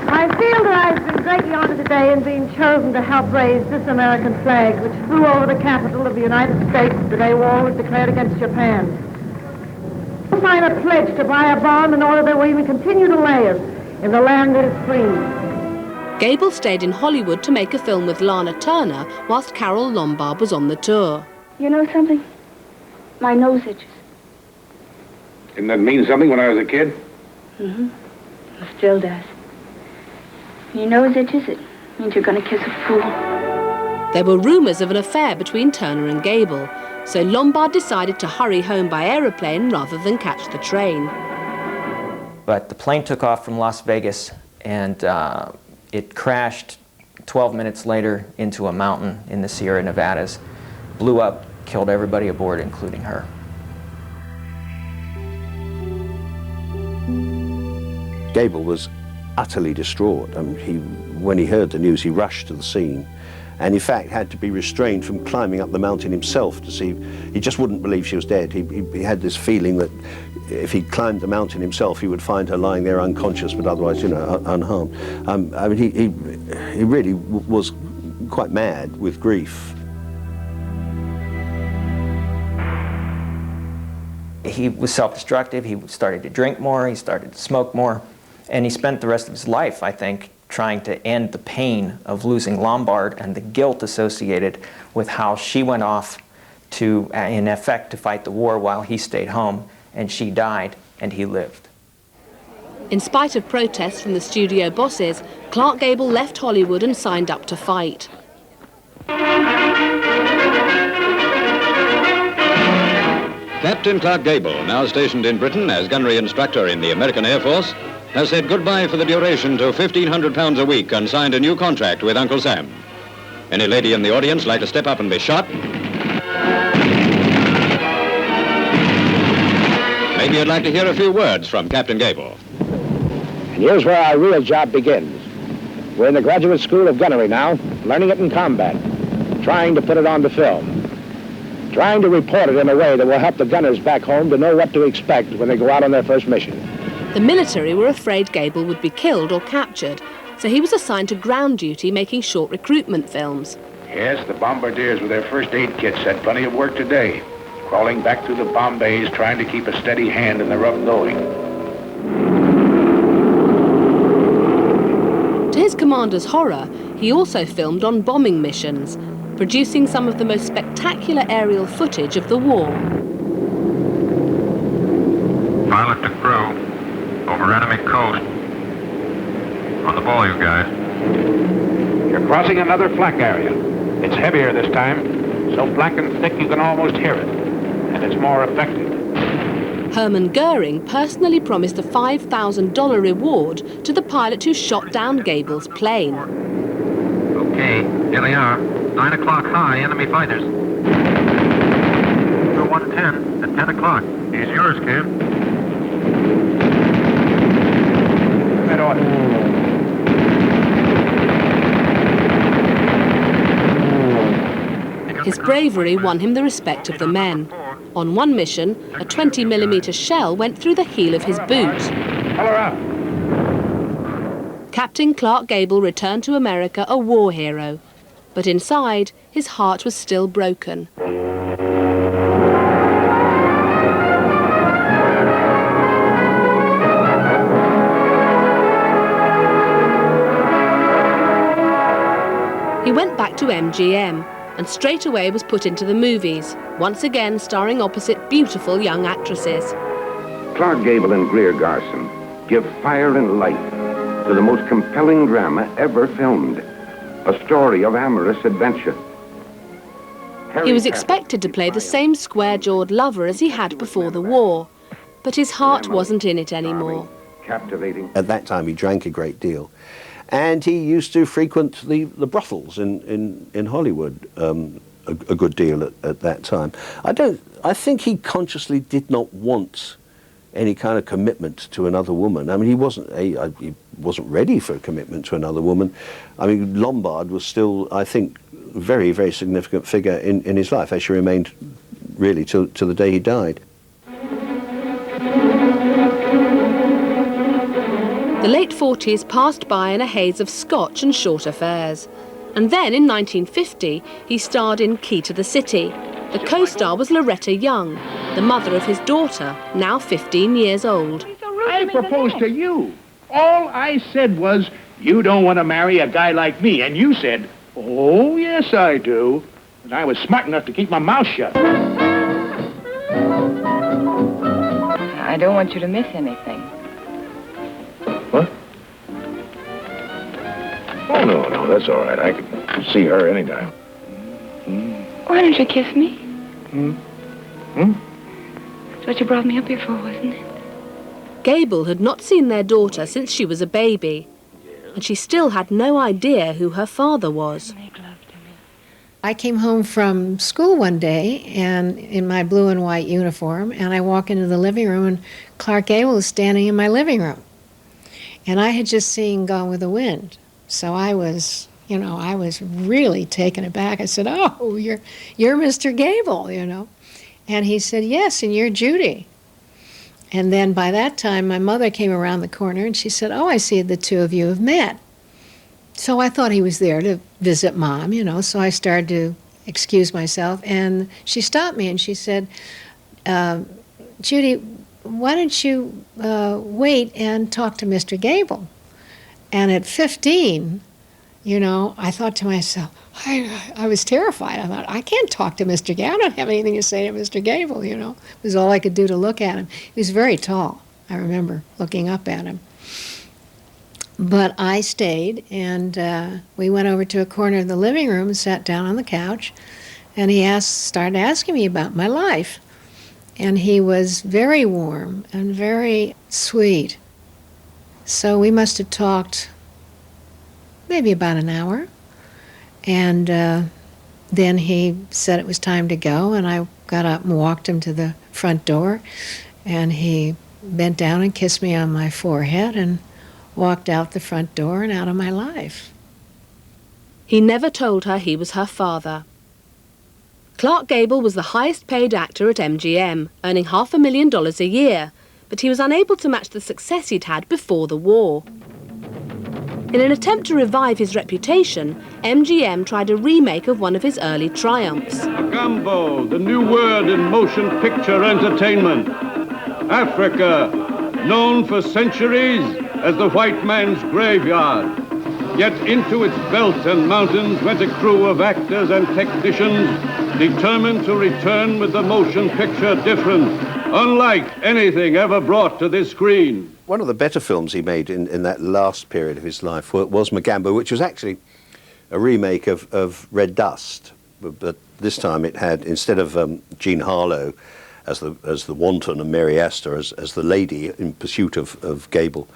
I feel that I've been greatly honored today in being chosen to help raise this American flag, which flew over the capital of the United States the day war was declared against Japan. We'll sign a pledge to buy a bond in order that we may continue to live in the land that is free. Gable stayed in Hollywood to make a film with Lana Turner whilst Carole Lombard was on the tour. You know something? My nose itches. Didn't that mean something when I was a kid? Mm-hmm. It still does. When your nose itches, it means you're going to kiss a fool. There were rumours of an affair between Turner and Gable, so Lombard decided to hurry home by aeroplane rather than catch the train. But the plane took off from Las Vegas, and it crashed 12 minutes later into a mountain in the Sierra Nevadas, blew up, killed everybody aboard, including her. Gable was utterly distraught. When he heard the news, he rushed to the scene, and in fact had to be restrained from climbing up the mountain himself to see. He just wouldn't believe she was dead. He had this feeling that if he climbed the mountain himself, he would find her lying there unconscious, but otherwise, you know, unharmed. I mean, he really was quite mad with grief. He was self-destructive. He started to drink more. He started to smoke more. And he spent the rest of his life, I think, trying to end the pain of losing Lombard and the guilt associated with how she went off to, in effect, to fight the war while he stayed home, and she died, and he lived. In spite of protests from the studio bosses, Clark Gable left Hollywood and signed up to fight. Captain Clark Gable, now stationed in Britain as gunnery instructor in the American Air Force, has said goodbye for the duration to £1,500 a week and signed a new contract with Uncle Sam. Any lady in the audience like to step up and be shot? Maybe you'd like to hear a few words from Captain Gable. And here's where our real job begins. We're in the graduate school of gunnery now, learning it in combat, trying to put it onto film, trying to report it in a way that will help the gunners back home to know what to expect when they go out on their first mission. The military were afraid Gable would be killed or captured, so he was assigned to ground duty making short recruitment films. Yes, the bombardiers with their first aid kits had plenty of work today, crawling back through the bomb bays, trying to keep a steady hand in the rough going. To his commander's horror, he also filmed on bombing missions, producing some of the most spectacular aerial footage of the war. Pilot to crew, over enemy coast. On the ball, you guys. You're crossing another flak area. It's heavier this time, so black and thick you can almost hear it, and it's more effective. Hermann Goering personally promised a $5,000 reward to the pilot who shot down Gable's plane. Okay, here they are. 9 o'clock high, enemy fighters. 110 at 10 o'clock. He's yours, kid. That order. His bravery won him the respect of the men. On one mission, a 20mm shell went through the heel of his boot. Pull her up. Captain Clark Gable returned to America a war hero, but inside, his heart was still broken. He went back to MGM and straight away was put into the movies, once again starring opposite beautiful young actresses. Clark Gable and Greer Garson give fire and life to the most compelling drama ever filmed, a story of amorous adventure. He was expected to play the same square-jawed lover as he had before the war, but his heart wasn't in it anymore. Captivating. At that time, he drank a great deal. And he used to frequent the brothels in Hollywood a good deal at that time. I think he consciously did not want any kind of commitment to another woman. I mean, he wasn't ready for a commitment to another woman. I mean, Lombard was still, I think, a very, very significant figure in his life, as she remained really to the day he died. The late 40s passed by in a haze of Scotch and short affairs. And then, in 1950, he starred in Key to the City. The co-star was Loretta Young, the mother of his daughter, now 15 years old. I proposed to you. All I said was, You don't want to marry a guy like me. And you said, oh, yes, I do. And I was smart enough to keep my mouth shut. I don't want you to miss anything. What? Oh, no, that's all right. I can see her anytime. Why don't you kiss me? Hmm? That's what you brought me up here for, wasn't it? Gable had not seen their daughter since she was a baby, and she still had no idea who her father was. I came home from school one day and in my blue and white uniform, and I walk into the living room, and Clark Gable was standing in my living room. And I had just seen Gone with the Wind, so I was really taken aback. I said, "Oh, you're Mr. Gable, you know." And he said, "Yes, and you're Judy." And then by that time, my mother came around the corner and she said, "Oh, I see the two of you have met." So I thought he was there to visit Mom, you know, so I started to excuse myself. And she stopped me and she said, "Judy, why don't you wait and talk to Mr. Gable?" And at 15, you know, I thought to myself, I was terrified. I thought, I can't talk to Mr. Gable. I don't have anything to say to Mr. Gable, you know. It was all I could do to look at him. He was very tall. I remember looking up at him. But I stayed, and we went over to a corner of the living room and sat down on the couch, and he started asking me about my life. And he was very warm and very sweet. So we must have talked maybe about an hour. And then he said it was time to go, and I got up and walked him to the front door, and he bent down and kissed me on my forehead and walked out the front door and out of my life. He never told her he was her father. Clark Gable was the highest paid actor at MGM, earning $500,000 a year, but he was unable to match the success he'd had before the war. In an attempt to revive his reputation, MGM tried a remake of one of his early triumphs. Gambo, the new word in motion picture entertainment. Africa, known for centuries as the white man's graveyard. Yet into its belt and mountains went a crew of actors and technicians determined to return with the motion picture different, unlike anything ever brought to this screen. One of the better films he made in that last period of his life was Magambo, which was actually a remake of Red Dust. But this time it had, instead of Jean Harlow as the wanton and Mary Astor as the lady in pursuit of Gable,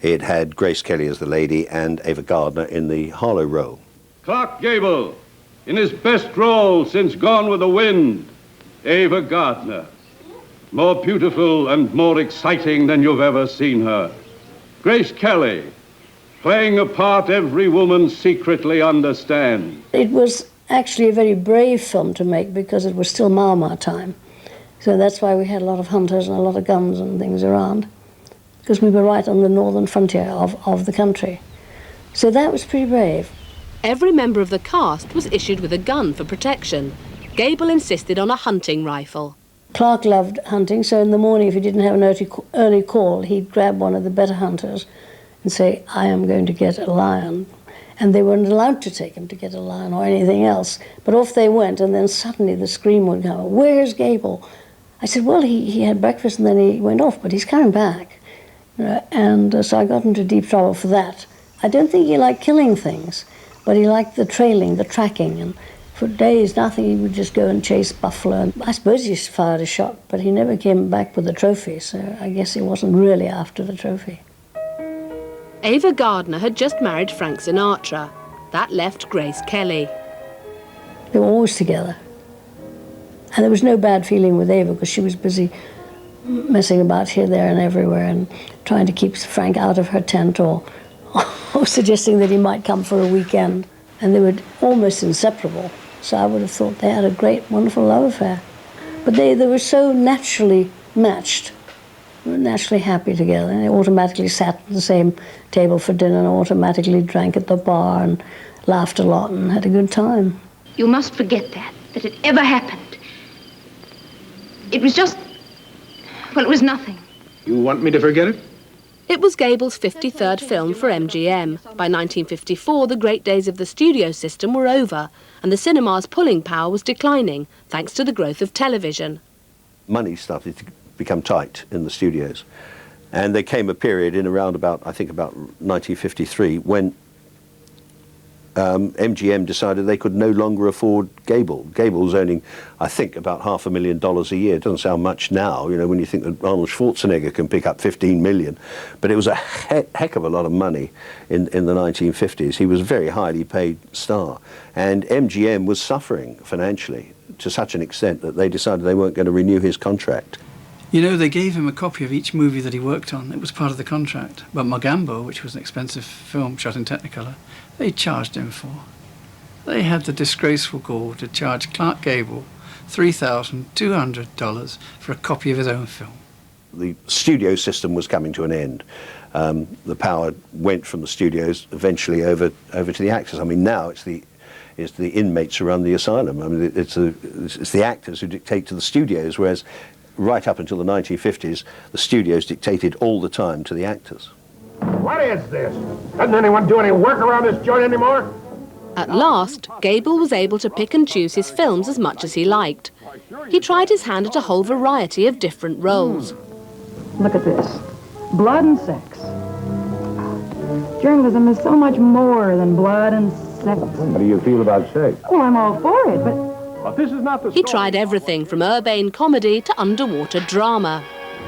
it had Grace Kelly as the lady and Ava Gardner in the Harlow role. Clark Gable, in his best role since Gone with the Wind, Ava Gardner. More beautiful and more exciting than you've ever seen her. Grace Kelly, playing a part every woman secretly understands. It was actually a very brave film to make because it was still Myanmar time. So that's why we had a lot of hunters and a lot of guns and things around, because we were right on the northern frontier of the country. So that was pretty brave. Every member of the cast was issued with a gun for protection. Gable insisted on a hunting rifle. Clark loved hunting, so in the morning, if he didn't have an early call, he'd grab one of the better hunters and say, "I am going to get a lion." And they weren't allowed to take him to get a lion or anything else. But off they went, and then suddenly the scream would come, "Where's Gable?" I said, "Well, he had breakfast and then he went off, but he's coming back." And so I got into deep trouble for that. I don't think he liked killing things, but he liked the trailing, the tracking, and for days, nothing, he would just go and chase buffalo. And I suppose he fired a shot, but he never came back with a trophy, so I guess he wasn't really after the trophy. Ava Gardner had just married Frank Sinatra. That left Grace Kelly. They were always together. And there was no bad feeling with Ava because she was busy messing about here, there, and everywhere and trying to keep Frank out of her tent or suggesting that he might come for a weekend. And they were almost inseparable. So I would have thought they had a great, wonderful love affair. But they were so naturally matched, naturally happy together. And they automatically sat at the same table for dinner and automatically drank at the bar and laughed a lot and had a good time. You must forget that it ever happened. It was just, well, it was nothing. You want me to forget it? It was Gable's 53rd film for MGM. By 1954, the great days of the studio system were over, and the cinema's pulling power was declining, thanks to the growth of television. Money started to become tight in the studios. And there came a period in around about, I think about 1953, when MGM decided they could no longer afford Gable. Gable was earning, I think, about $500,000 a year. It doesn't sound much now, you know, when you think that Arnold Schwarzenegger can pick up 15 million. But it was a heck of a lot of money in the 1950s. He was a very highly paid star. And MGM was suffering financially to such an extent that they decided they weren't going to renew his contract. You know, they gave him a copy of each movie that he worked on. It was part of the contract. But Mogambo, which was an expensive film shot in Technicolor, they charged him for. They had the disgraceful gall to charge Clark Gable $3,200 for a copy of his own film. The studio system was coming to an end. The power went from the studios eventually over to the actors. I mean, now it's the inmates who run the asylum. I mean, it's the actors who dictate to the studios, whereas right up until the 1950s, the studios dictated all the time to the actors. What is this? Doesn't anyone do any work around this joint anymore? At last, Gable was able to pick and choose his films as much as he liked. He tried his hand at a whole variety of different roles. Look at this. Blood and sex. Journalism is so much more than blood and sex. How do you feel about sex? Well, I'm all for it, but this is not the He tried everything from urbane comedy to underwater drama.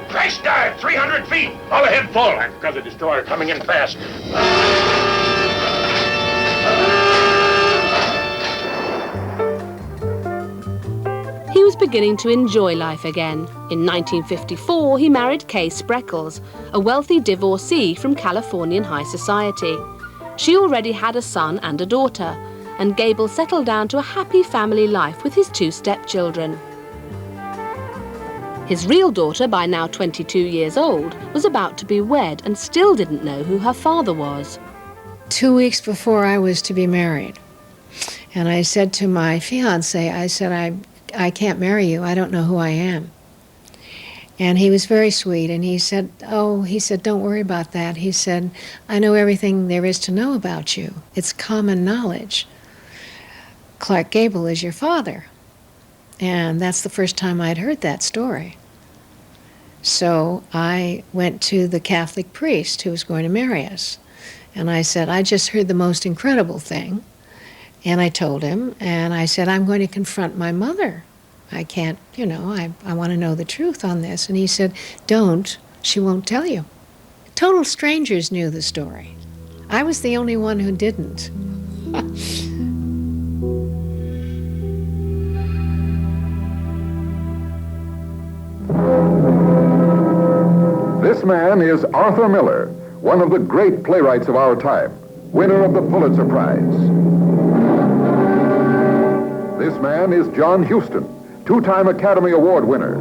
Crash dive, 300 feet, all ahead full. I've got a destroyer coming in fast. He was beginning to enjoy life again. In 1954, he married Kay Spreckles, a wealthy divorcee from Californian high society. She already had a son and a daughter, and Gable settled down to a happy family life with his 2 stepchildren. His real daughter, by now 22 years old, was about to be wed and still didn't know who her father was. 2 weeks before I was to be married, and I said to my fiancé, I said, I can't marry you. I don't know who I am. And he was very sweet, and he said, don't worry about that. He said, I know everything there is to know about you. It's common knowledge. Clark Gable is your father. And that's the first time I'd heard that story. So I went to the Catholic priest who was going to marry us. And I said, I just heard the most incredible thing. And I told him, and I said, I'm going to confront my mother. I can't, I want to know the truth on this. And he said, don't, she won't tell you. Total strangers knew the story. I was the only one who didn't. This man is Arthur Miller, one of the great playwrights of our time, winner of the Pulitzer Prize. This man is John Huston, 2-time Academy Award winner.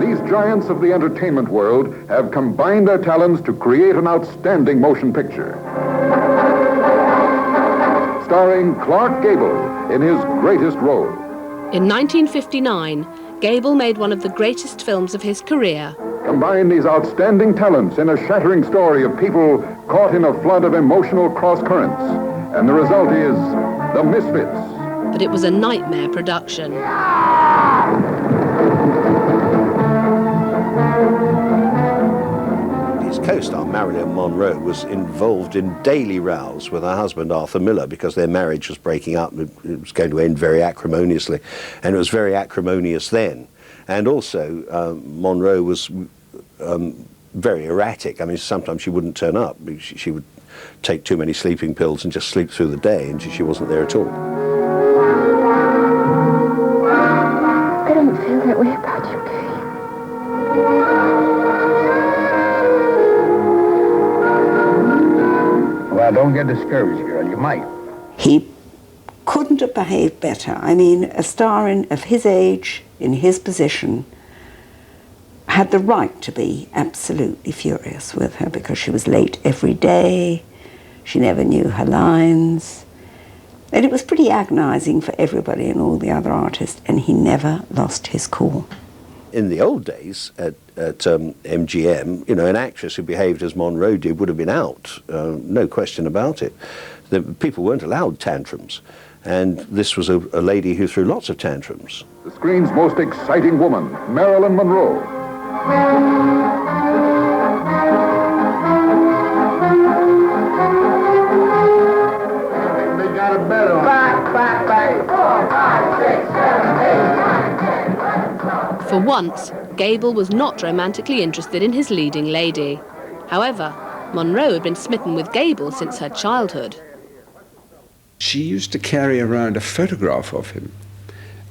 These giants of the entertainment world have combined their talents to create an outstanding motion picture. Starring Clark Gable in his greatest role. In 1959, Gable made one of the greatest films of his career. Combine these outstanding talents in a shattering story of people caught in a flood of emotional cross-currents. And the result is The Misfits. But it was a nightmare production. His co-star Marilyn Monroe was involved in daily rows with her husband Arthur Miller because their marriage was breaking up. It was going to end very acrimoniously, and it was very acrimonious then. And also, Monroe was very erratic. I mean, sometimes she wouldn't turn up. She would take too many sleeping pills and just sleep through the day, and she wasn't there at all. I don't feel that way about you, Kay. Well, don't get discouraged, girl. You might. He couldn't have behaved better. I mean, a star of his age, in his position, had the right to be absolutely furious with her because she was late every day, she never knew her lines, and it was pretty agonizing for everybody and all the other artists, and he never lost his cool. In the old days at MGM, you know, an actress who behaved as Monroe did would have been out, no question about it. The people weren't allowed tantrums, and this was a lady who threw lots of tantrums. The screen's most exciting woman, Marilyn Monroe. They got it better. Back. 4, 5, 6, 7, 8, 9, 10, 11, 12. For once, Gable was not romantically interested in his leading lady. However, Monroe had been smitten with Gable since her childhood. She used to carry around a photograph of him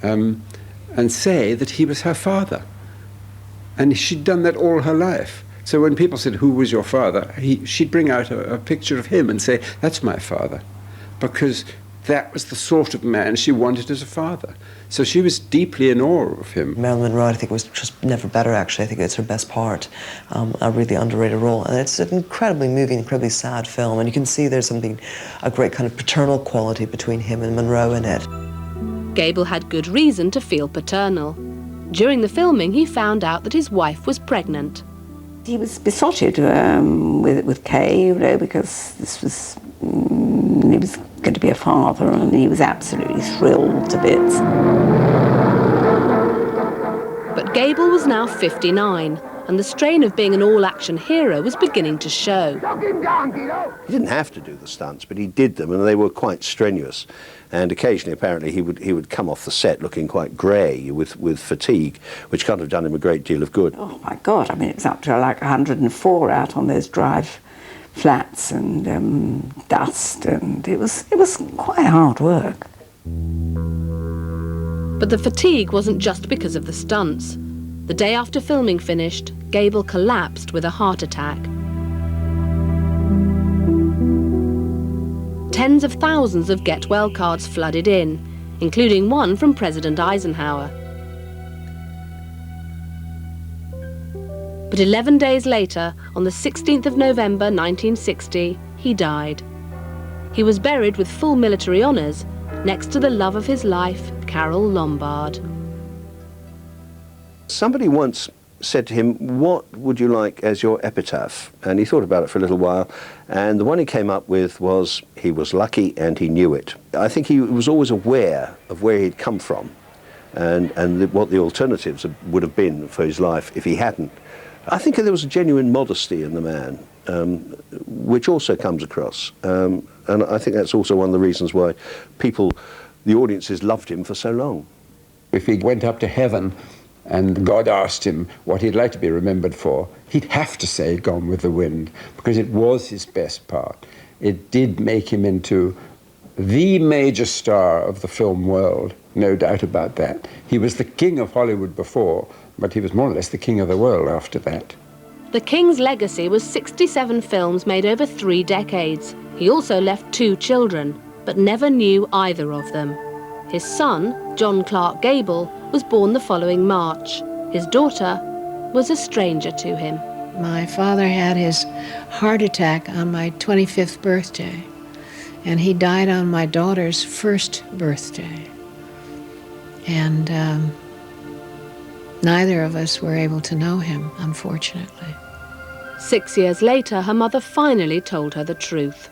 and say that he was her father. And she'd done that all her life. So when people said, "Who was your father?" she'd bring out a picture of him and say, "That's my father," because that was the sort of man she wanted as a father. So she was deeply in awe of him. Marilyn Monroe, I think, was just never better, actually. I think it's her best part, a really underrated role. And it's an incredibly moving, incredibly sad film, and you can see there's a great kind of paternal quality between him and Monroe in it. Gable had good reason to feel paternal. During the filming, he found out that his wife was pregnant. He was besotted with Kay, you know, because this was he was going to be a father, and he was absolutely thrilled to bits. But Gable was now 59, and the strain of being an all-action hero was beginning to show. He didn't have to do the stunts, but he did them, and they were quite strenuous. And occasionally, apparently, he would come off the set looking quite grey with fatigue, which can't have done him a great deal of good. Oh my God! I mean, it was up to like 104 out on those drive flats and dust, and it was quite hard work. But the fatigue wasn't just because of the stunts. The day after filming finished, Gable collapsed with a heart attack. Tens of thousands of Get Well cards flooded in, including one from President Eisenhower. But 11 days later, on the 16th of November 1960, he died. He was buried with full military honours next to the love of his life, Carole Lombard. Somebody once said to him, "What would you like as your epitaph?" And he thought about it for a little while, and the one he came up with was, "He was lucky and he knew it." I think he was always aware of where he'd come from and what the alternatives would have been for his life if he hadn't. I think there was a genuine modesty in the man, which also comes across, and I think that's also one of the reasons why the audiences loved him for so long. If he went up to heaven and God asked him what he'd like to be remembered for, he'd have to say Gone with the Wind, because it was his best part. It did make him into the major star of the film world, no doubt about that. He was the king of Hollywood before, but he was more or less the king of the world after that. The King's legacy was 67 films made over 3 decades. He also left 2 children, but never knew either of them. His son, John Clark Gable, was born the following March. His daughter was a stranger to him. My father had his heart attack on my 25th birthday, and he died on my daughter's 1st birthday. And neither of us were able to know him, unfortunately. 6 years later, her mother finally told her the truth.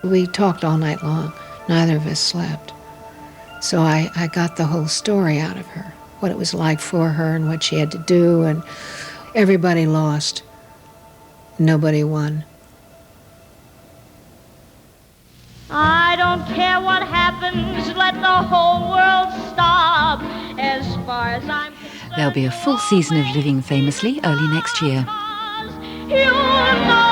We talked all night long. Neither of us slept. So I got the whole story out of her, what it was like for her and what she had to do, and everybody lost. Nobody won. I don't care what happens, let the whole world stop. As far as I'm concerned, There'll be a full season of Living Famously early next year. you know